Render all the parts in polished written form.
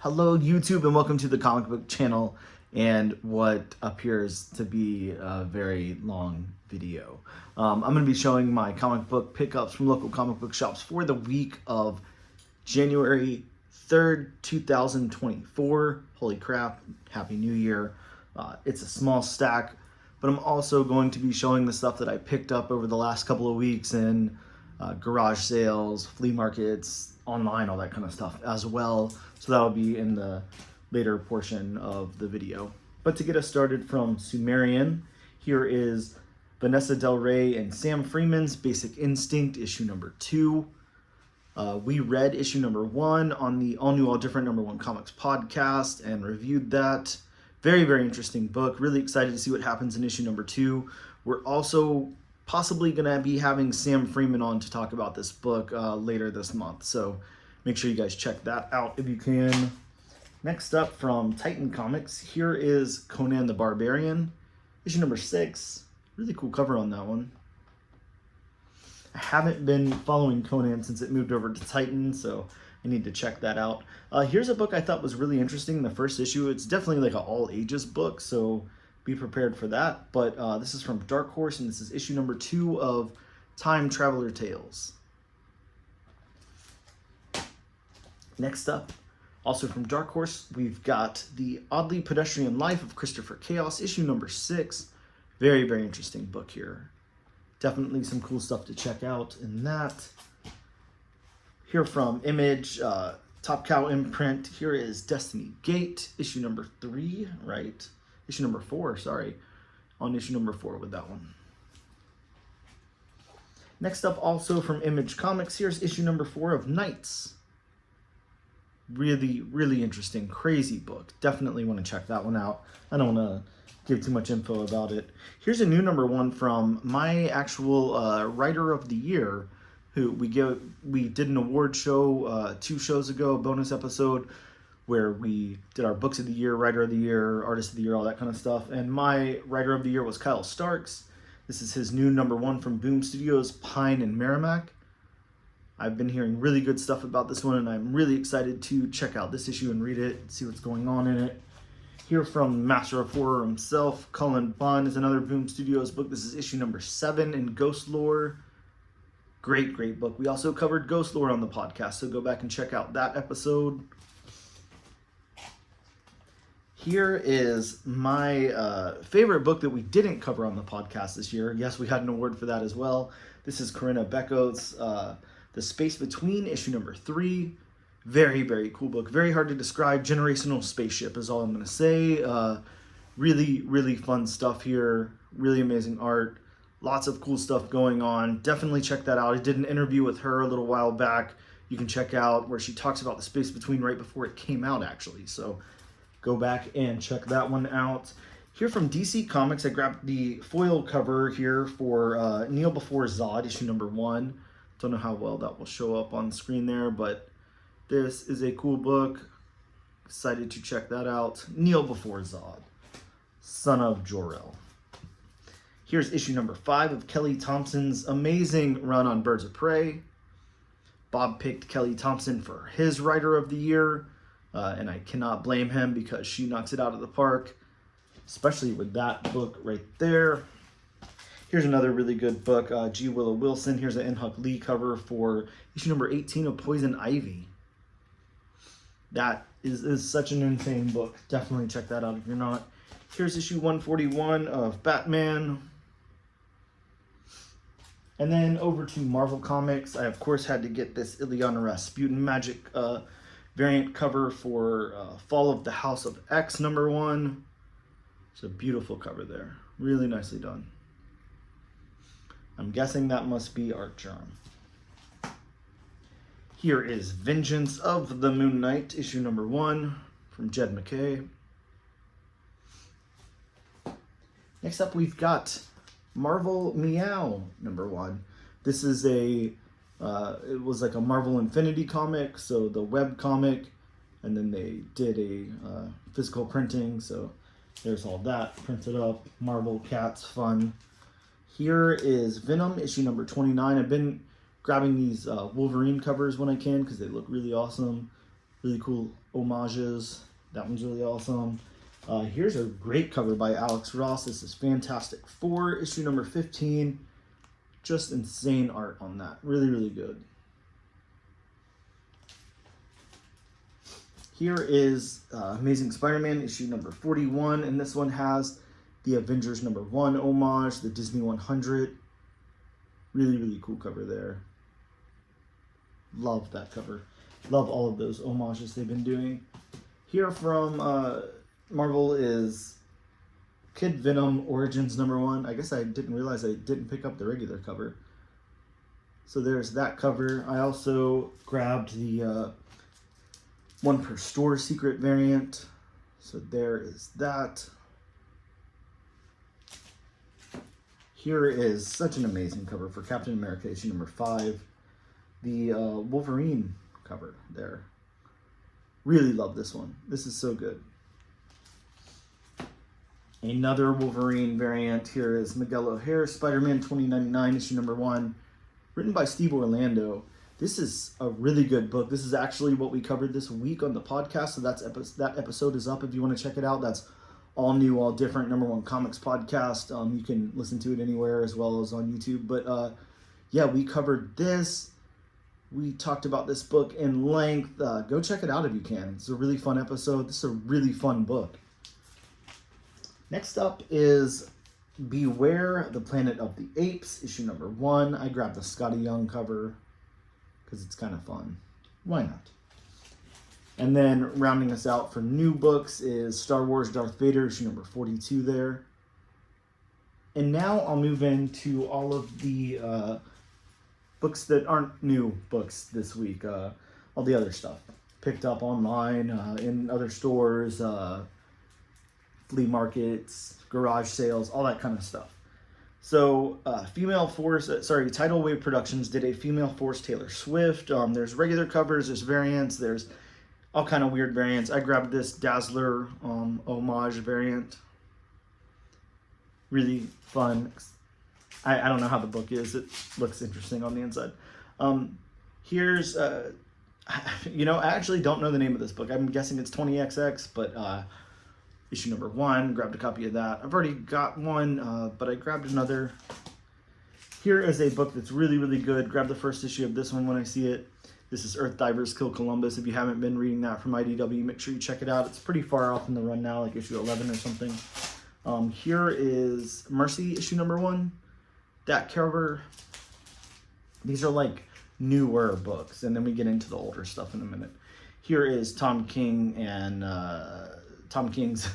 Hello YouTube and welcome to the comic book channel and what appears to be a very long video. I'm going to be showing my comic book pickups from local comic book shops for the week of January 3rd, 2024. Holy crap, Happy New Year. It's a small stack, but I'm also going to be showing the stuff that I picked up over the last couple of weeks in garage sales, flea markets, online, all that kind of stuff as well. So that'll be in the later portion of the video. But to get us started from Sumerian, here is Vanessa Del Rey and Sam Freeman's Basic Instinct, issue number 2. We read issue number 1 on the All New All Different #1 Comics podcast and reviewed that. Very, very interesting book. Really excited to see what happens in issue number 2. We're also possibly going to be having Sam Freeman on to talk about this book later this month. So make sure you guys check that out if you can. Next up from Titan Comics, here is Conan the Barbarian, issue number 6. Really cool cover on that one. I haven't been following Conan since it moved over to Titan, so I need to check that out. Here's a book I thought was really interesting, the first issue. It's definitely like an all ages book, so be prepared for that. But this is from Dark Horse, and this is issue number 2 of Time Traveler Tales. Next up, also from Dark Horse, we've got The Oddly Pedestrian Life of Christopher Chaos, issue number 6. Very, very interesting book here. Definitely some cool stuff to check out in that. Here from Image, Top Cow imprint, here is Destiny Gate, issue number 3, right? Issue number 4, sorry. On issue number 4 with that one. Next up, also from Image Comics, here's issue number 4 of Knights. Really, really interesting, crazy book. Definitely want to check that one out. I don't want to give too much info about it. Here's a new number 1 from my actual writer of the year, who we did an award show 2 shows ago, a bonus episode, where we did our books of the year, writer of the year, artist of the year, all that kind of stuff. And my writer of the year was Kyle Starks. This is his new number 1 from Boom Studios, Pine and Merrimack. I've been hearing really good stuff about this one, and I'm really excited to check out this issue and read it, see what's going on in it. Here from Master of Horror himself, Cullen Bunn, is another Boom Studios book. This is issue number 7 in Ghost Lore. Great, great book. We also covered Ghost Lore on the podcast, so go back and check out that episode. Here is my favorite book that we didn't cover on the podcast this year. Yes, we had an award for that as well. This is Corinna Becco's The Space Between, issue number 3. Very, very cool book. Very hard to describe. Generational spaceship is all I'm going to say. Really, really fun stuff here. Really amazing art. Lots of cool stuff going on. Definitely check that out. I did an interview with her a little while back. You can check out where she talks about The Space Between right before it came out, actually. So go back and check that one out. Here from DC Comics, I grabbed the foil cover here for Kneel Before Zod, issue number 1. Don't know how well that will show up on screen there, but this is a cool book. Excited to check that out. Kneel Before Zod, son of Jor-El. Here's issue number 5 of Kelly Thompson's amazing run on Birds of Prey. Bob picked Kelly Thompson for his writer of the year. And I cannot blame him because she knocks it out of the park, especially with that book right there. Here's another really good book, G. Willow Wilson. Here's an N-Huck Lee cover for issue number 18 of Poison Ivy. That is such an insane book. Definitely check that out if you're not. Here's issue 141 of Batman. And then over to Marvel Comics. I, of course, had to get this Ileana Rasputin Magic variant cover for Fall of the House of X number 1. It's a beautiful cover there. Really nicely done. I'm guessing that must be Art Germ. Here is Vengeance of the Moon Knight, issue number 1 from Jed McKay. Next up, we've got Marvel Meow number 1. This is it was like a Marvel Infinity comic, so the web comic, and then they did a physical printing, so there's all that printed up. Marvel Cats, fun. Here is Venom, issue number 29. I've been grabbing these Wolverine covers when I can because they look really awesome. Really cool homages. That one's really awesome. Here's a great cover by Alex Ross. This is Fantastic Four, issue number 15. Just insane art on that. Really, really good. Here is Amazing Spider-Man, issue number 41, and this one has the Avengers number 1 homage, the Disney 100. Really, really cool cover there. Love that cover. Love all of those homages they've been doing. Here from Marvel is Kid Venom Origins number 1. I guess I didn't realize I didn't pick up the regular cover. So there's that cover. I also grabbed the 1 per store secret variant. So there is that. Here is such an amazing cover for Captain America issue number 5. The Wolverine cover there. Really love this one. This is so good. Another Wolverine variant here is Miguel O'Hare, Spider-Man 2099 issue number 1, written by Steve Orlando. This is a really good book. This is actually what we covered this week on the podcast, so that episode is up if you want to check it out. That's all new, all different, #1 comics podcast. You can listen to it anywhere as well as on YouTube. But yeah, we covered this. We talked about this book in length. Go check it out if you can. It's a really fun episode. This is a really fun book. Next up is Beware the Planet of the Apes, issue number 1. I grabbed the Scotty Young cover because it's kind of fun. Why not? And then rounding us out for new books is Star Wars Darth Vader, issue number 42 there. And now I'll move into all of the books that aren't new books this week. All the other stuff. Picked up online, in other stores, flea markets, garage sales, all that kind of stuff. So, Tidal Wave Productions did a Female Force Taylor Swift. There's regular covers, there's variants, there's all kind of weird variants. I grabbed this Dazzler homage variant. Really fun. I don't know how the book is. It looks interesting on the inside. Here's, I actually don't know the name of this book. I'm guessing it's 20XX, but issue number 1, grabbed a copy of that. I've already got one, but I grabbed another. Here is a book that's really, really good. Grab the first issue of this one when I see it. This is Earth Divers Kill Columbus. If you haven't been reading that from IDW, make sure you check it out. It's pretty far off in the run now, like issue 11 or something. Here is Mercy, issue number 1. That cover, these are like newer books, and then we get into the older stuff in a minute. Here is Tom King and Tom King's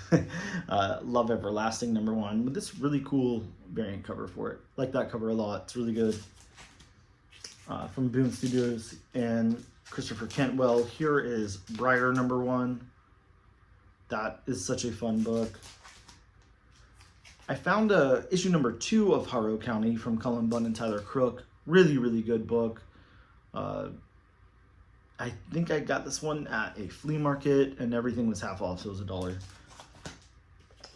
Love Everlasting number 1 with this really cool variant cover for it. Like that cover a lot. It's really good. From Boom Studios and Christopher Cantwell. Here is Briar number 1. That is such a fun book. I found issue number 2 of Harrow County from Cullen Bunn and Tyler Crook. Really, really good book. I think I got this one at a flea market and everything was half off, so it was $1.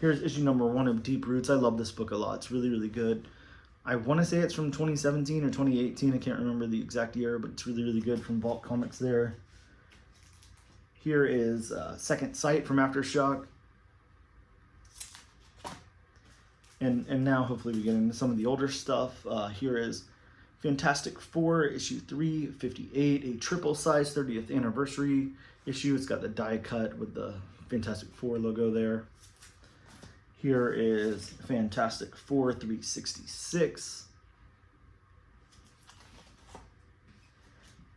Here's issue number 1 of Deep Roots. I love this book a lot. It's really, really good. I want to say it's from 2017 or 2018. I can't remember the exact year, but it's really, really good from Vault Comics there. Here is Second Sight from Aftershock. And now hopefully we get into some of the older stuff. Here is Fantastic Four, issue 358, a triple size 30th anniversary issue. It's got the die cut with the Fantastic Four logo there. Here is Fantastic Four 366.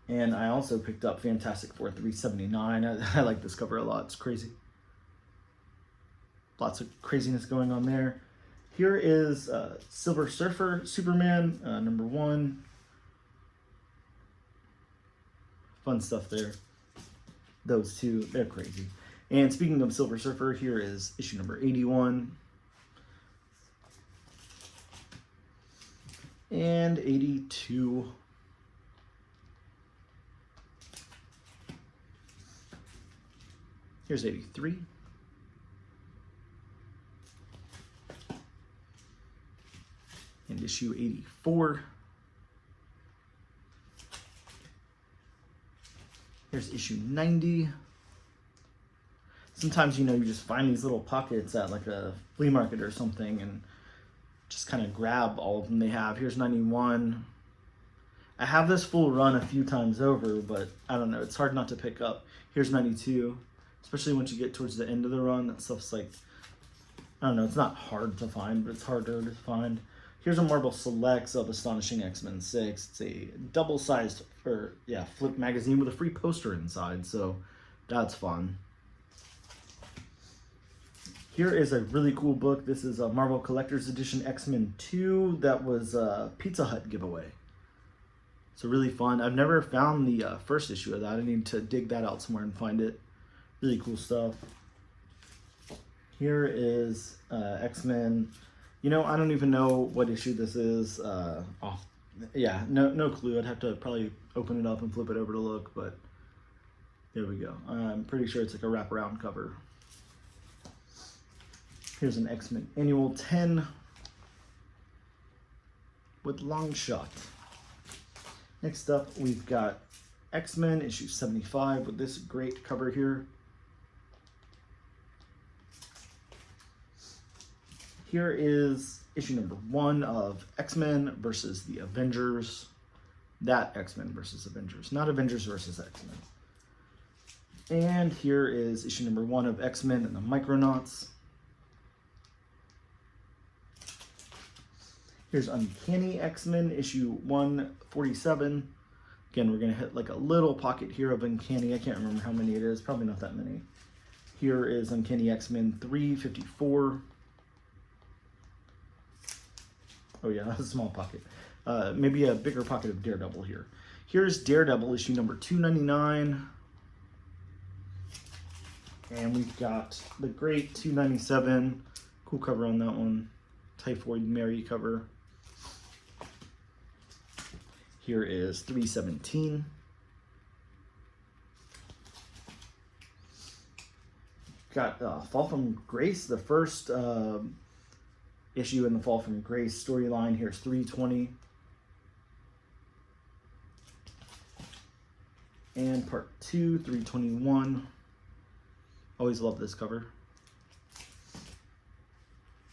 And I also picked up Fantastic Four 379. I like this cover a lot. It's crazy. Lots of craziness going on there. Here is Silver Surfer Superman, number 1. Fun stuff there. Those two, they're crazy. And speaking of Silver Surfer, here is issue number 81. And 82. Here's 83. And issue 84. Here's issue 90. sometimes, you know, you just find these little pockets at like a flea market or something and just kind of grab all of them they have. Here's 91. I have this full run a few times over, but I don't know, it's hard not to pick up. Here's 92, especially once you get towards the end of the run. That stuff's like, I don't know, it's not hard to find, but it's harder to find. Here's a Marvel Selects of Astonishing X-Men 6. It's a double-sized, or yeah, flip magazine with a free poster inside, so that's fun. Here is a really cool book. This is a Marvel Collector's Edition X-Men 2 that was a Pizza Hut giveaway. So really fun. I've never found the first issue of that. I need to dig that out somewhere and find it. Really cool stuff. Here is X-Men. You know, I don't even know what issue this is. Yeah, no clue. I'd have to probably open it up and flip it over to look, but there we go. I'm pretty sure it's like a wraparound cover. Here's an X-Men Annual 10 with Longshot. Next up, we've got X-Men issue 75 with this great cover here. Here is issue number 1 of X-Men versus the Avengers. That X-Men versus Avengers, not Avengers versus X-Men. And here is issue number 1 of X-Men and the Micronauts. Here's Uncanny X-Men, issue 147. Again, we're going to hit like a little pocket here of Uncanny. I can't remember how many it is. Probably not that many. Here is Uncanny X-Men 354. Oh yeah, that's a small pocket. Maybe a bigger pocket of Daredevil here. Here's Daredevil, issue number 299. And we've got the great 297. Cool cover on that one. Typhoid Mary cover. Here is 317. Got Fall from Grace, the first issue in the Fall from Grace storyline. Here's 320. And part 2, 321. Always love this cover.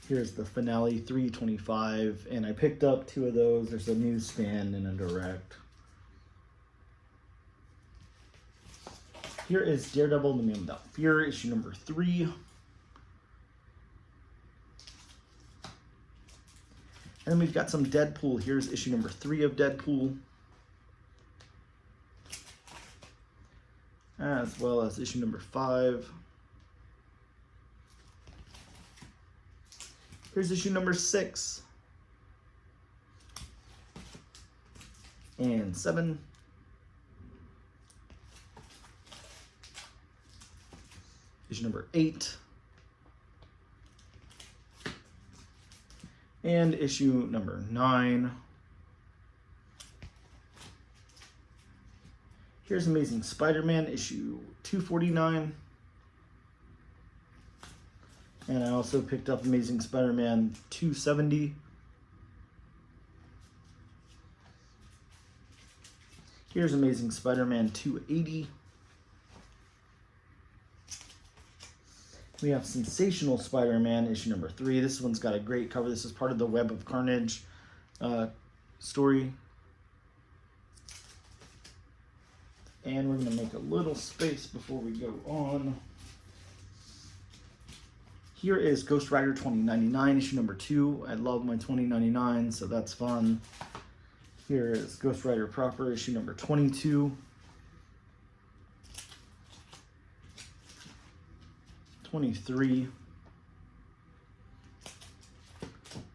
Here's the finale, 325, and I picked up 2 of those. There's a newsstand and a direct. Here is Daredevil, The Man Without Fear, issue number 3. And then we've got some Deadpool. Here's issue number 3 of Deadpool. As well as issue number 5. Here's issue number 6. And 7. Issue number 8. And issue number 9. Here's Amazing Spider-Man, issue 249. And I also picked up Amazing Spider-Man 270. Here's Amazing Spider-Man 280. We have Sensational Spider-Man, issue number 3. This one's got a great cover. This is part of the Web of Carnage story. And we're going to make a little space before we go on. Here is Ghost Rider 2099, issue number 2. I love my 2099, so that's fun. Here is Ghost Rider proper, issue number 22. 23.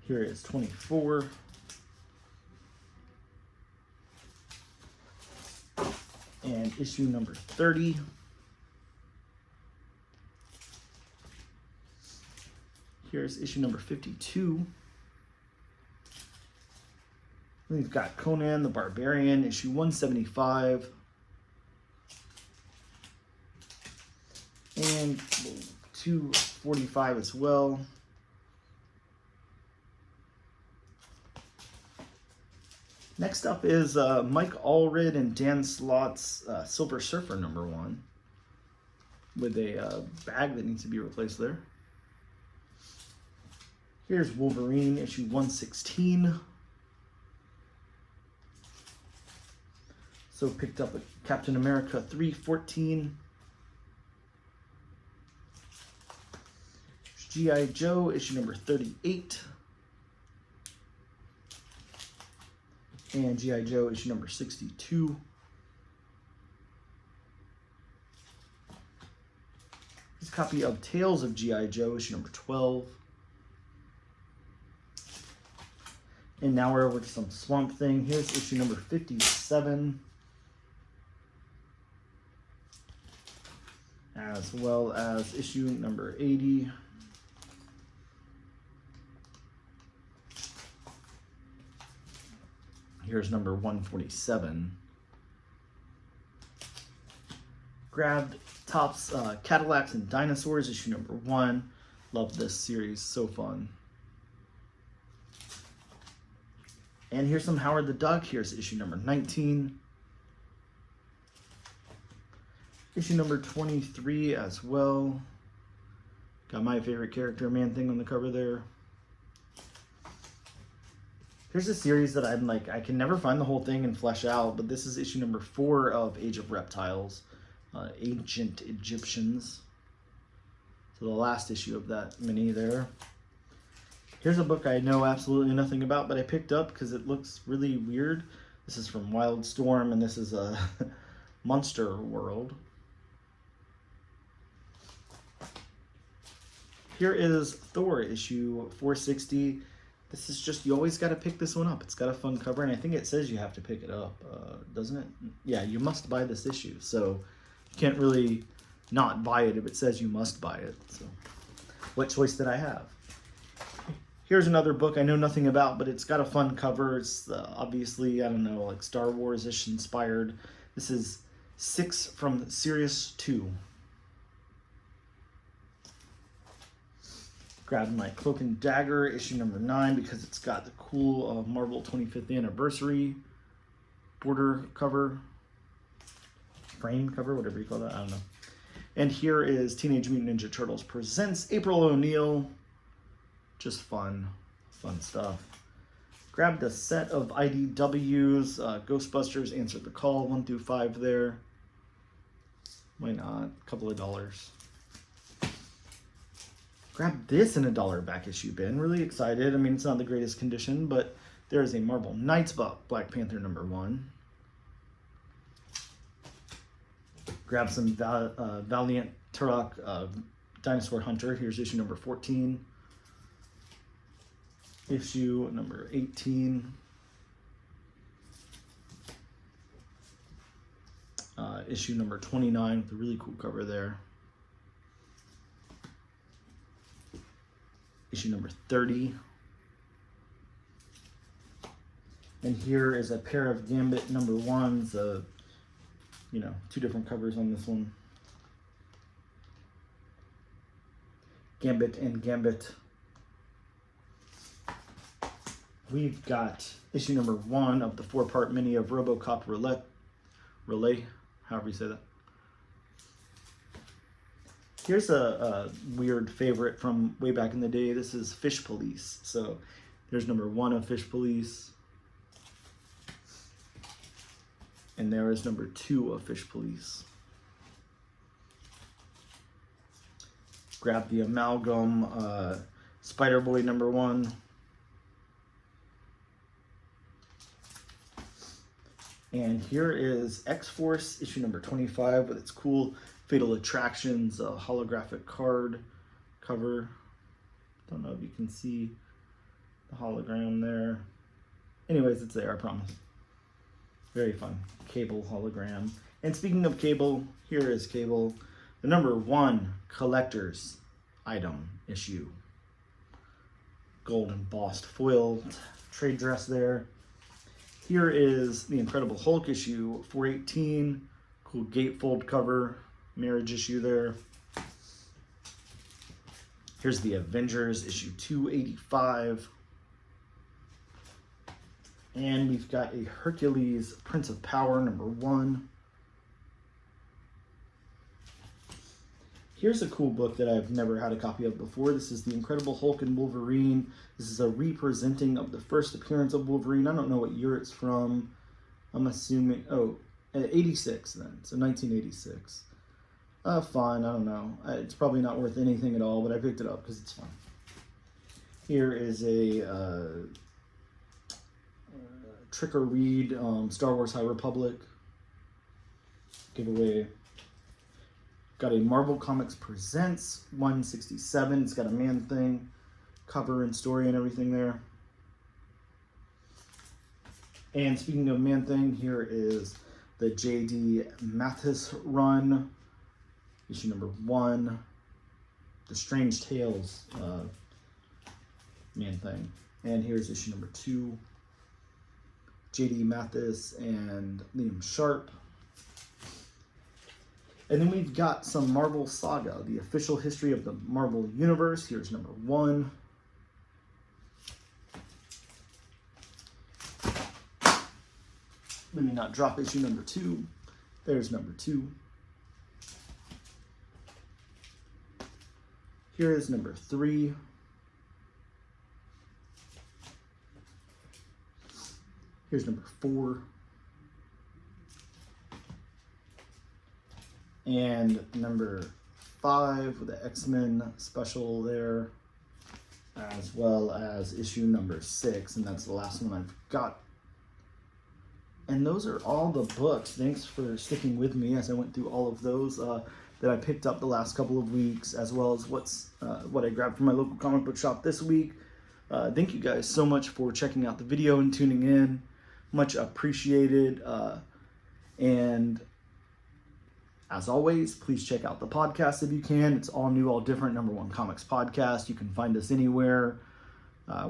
Here is 24. And issue number 30. Here's issue number 52. We've got Conan the Barbarian, issue 175. And 245 as well. Next up is Mike Allred and Dan Slott's Silver Surfer #1. with a bag that needs to be replaced there. Here's Wolverine, issue 116. So picked up a Captain America 314. G.I. Joe, issue number 38. And G.I. Joe, issue number 62. Here's a copy of Tales of G.I. Joe, issue number 12. And now we're over to some Swamp Thing. Here's issue number 57. As well as issue number 80. Here's number 147. Grabbed Topps Cadillacs and Dinosaurs, issue number 1. Love this series, so fun. And here's some Howard the Duck. Here's issue number 19. Issue number 23 as well. Got my favorite character, Man-Thing, on the cover there. Here's a series that I'm like, I can never find the whole thing and flesh out, but this is issue number 4 of Age of Reptiles, Ancient Egyptians. So the last issue of that mini there. Here's a book I know absolutely nothing about, but I picked up because it looks really weird. This is from Wildstorm, and this is a Monster World. Here is Thor, issue 460. This is just, you always got to pick this one up. It's got a fun cover, and I think it says you have to pick it up, doesn't it? Yeah, you must buy this issue, so you can't really not buy it if it says you must buy it. So what choice did I have? Here's another book I know nothing about, but it's got a fun cover. It's obviously, I don't know, like Star Wars-ish inspired. This is 6 from Series 2. Grabbed my Cloak and Dagger, issue number 9, because it's got the cool Marvel 25th anniversary border cover, frame cover, whatever you call that, I don't know. And here is Teenage Mutant Ninja Turtles Presents April O'Neil. Just fun stuff. Grabbed a set of IDWs, Ghostbusters, Answer the Call, 1 through 5 there. Why not? A couple of dollars. Grabbed this in a $1 back issue bin. Really excited. I mean, it's not the greatest condition, but there is a Marvel Knights book, Black Panther number 1. Grab some Valiant Turok Dinosaur Hunter. Here's issue number 14. Issue number 18. Issue number 29 with a really cool cover there. Issue number 30. And here is a pair of Gambit number 1s. You know, 2 different covers on this one. Gambit and Gambit. We've got issue number 1 of the 4-part mini of RoboCop Relay, however you say that. Here's a weird favorite from way back in the day. This is Fish Police. So there's number 1 of Fish Police. And there is number 2 of Fish Police. Grab the Amalgam Spider-Boy number 1. And here is X-Force, issue number 25, with its cool Fatal Attractions holographic card cover. Don't know if you can see the hologram there. Anyways, it's there, I promise. Very fun. Cable hologram. And speaking of Cable, here is Cable, the number 1 collector's item issue. Gold embossed foil trade dress there. Here is the Incredible Hulk issue 418, cool gatefold cover, marriage issue there. Here's the Avengers issue 285. And we've got a Hercules Prince of Power number 1. Here's a cool book that I've never had a copy of before. This is The Incredible Hulk and Wolverine. This is a representing of the first appearance of Wolverine. I don't know what year it's from. I'm assuming, 86 then, so 1986. Fine, I don't know. It's probably not worth anything at all, but I picked it up because it's fun. Here is a Trick or Read, Star Wars High Republic giveaway. Got a Marvel Comics Presents 167. It's got a Man-Thing cover and story and everything there. And speaking of Man-Thing, here is the J.D. Mathis run, issue number 1, The Strange Tales Man-Thing. And here's issue number 2, J.D. Mathis and Liam Sharp. And then we've got some Marvel Saga, the official history of the Marvel Universe. Here's number 1. Let me not drop issue number 2. There's number 2. Here is number 3. Here's number 4. And number 5 with the X-Men special there, as well as issue number 6, and that's the last one I've got. And those are all the books. Thanks for sticking with me as I went through all of those that I picked up the last couple of weeks, as well as what I grabbed from my local comic book shop this week. Thank you guys so much for checking out the video and tuning in. Much appreciated. And as always, please check out the podcast if you can. It's all new, all different, #1 comics podcast. You can find us anywhere.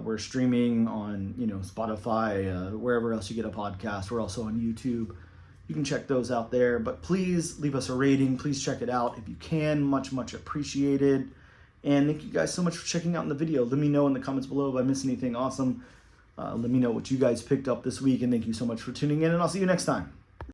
We're streaming on, Spotify, wherever else you get a podcast. We're also on YouTube. You can check those out there. But please leave us a rating. Please check it out if you can. Much, much appreciated. And thank you guys so much for checking out in the video. Let me know in the comments below if I missed anything awesome. Let me know what you guys picked up this week. And thank you so much for tuning in. And I'll see you next time.